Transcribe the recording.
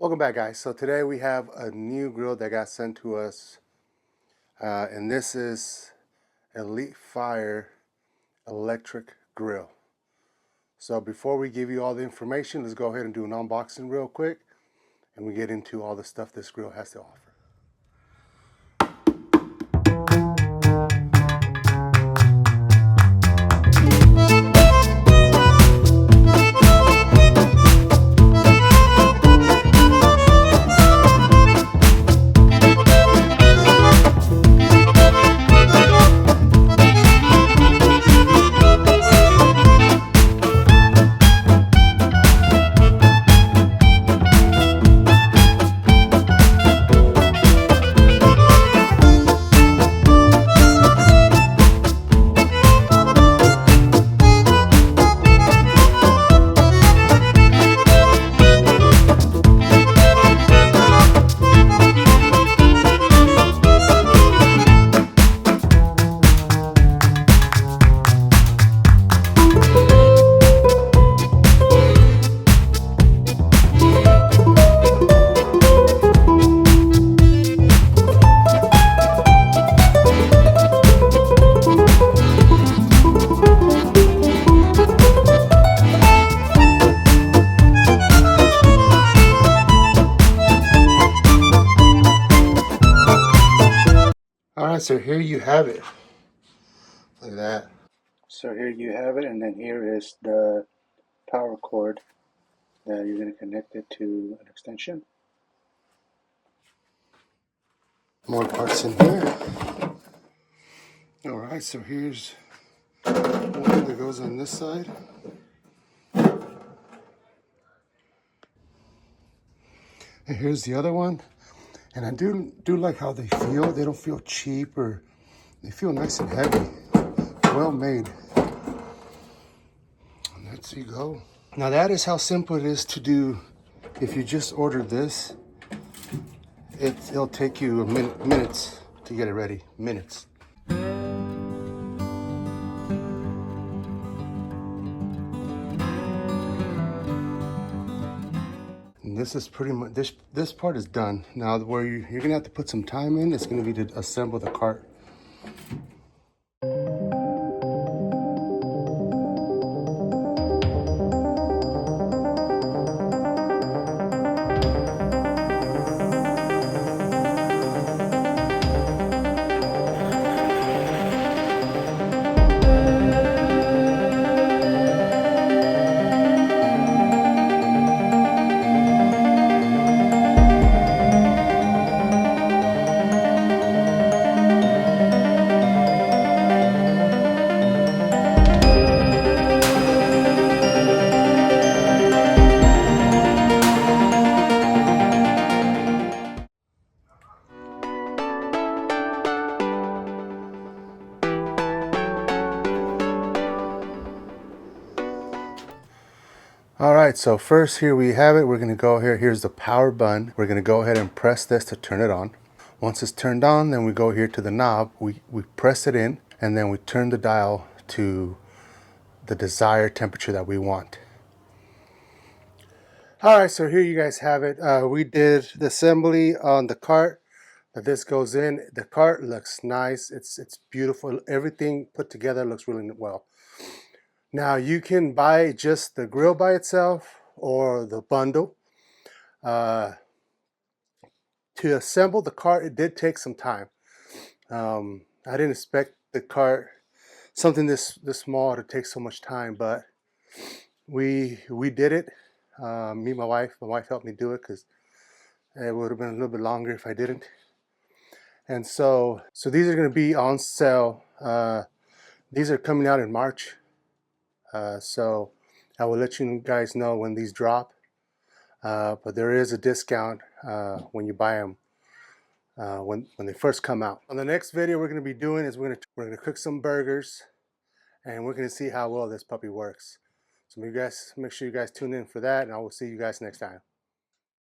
Welcome back, guys. So today we have a new grill that got sent to us, and this is EliteFyre Electric Grill. So before we give you all the information, let's go ahead and do an unboxing real quick, and we get into all the stuff this grill has to offer. Alright, so here you have it. Look at that. So here you have it, and then here is the power cord that you're going to connect it to an extension. More parts in here. Alright, so here's one that goes on this side. And here's the other one. And I do like how they feel. They don't feel cheap, or they feel nice and heavy. Well made. And there you go. Now that is how simple it is to do. If you just order this, it'll take you minutes to get it ready. Minutes. And this is pretty much, this part is done. Now where you're gonna have to put some time in, it's gonna be to assemble the cart. All right, so first here we have it. We're gonna go here. Here's the power button. We're gonna go ahead and press this to turn it on. Once it's turned on, then we go here to the knob. We press it in, and then we turn the dial to the desired temperature that we want. All right, so here you guys have it. We did the assembly on the cart that this goes in. The cart looks nice. It's beautiful. Everything put together looks really well. Now you can buy just the grill by itself or the bundle. To assemble the cart, it did take some time. I didn't expect the cart, something this small, to take so much time, but we did it. Me and my wife helped me do it because it would have been a little bit longer if I didn't. And so these are going to be on sale. These are coming out in March. So I will let you guys know when these drop, but there is a discount when you buy them when they first come out. On the next video we're going to be doing is we're going to cook some burgers, and we're going to see how well this puppy works. So make sure you guys tune in for that, and I will see you guys next time.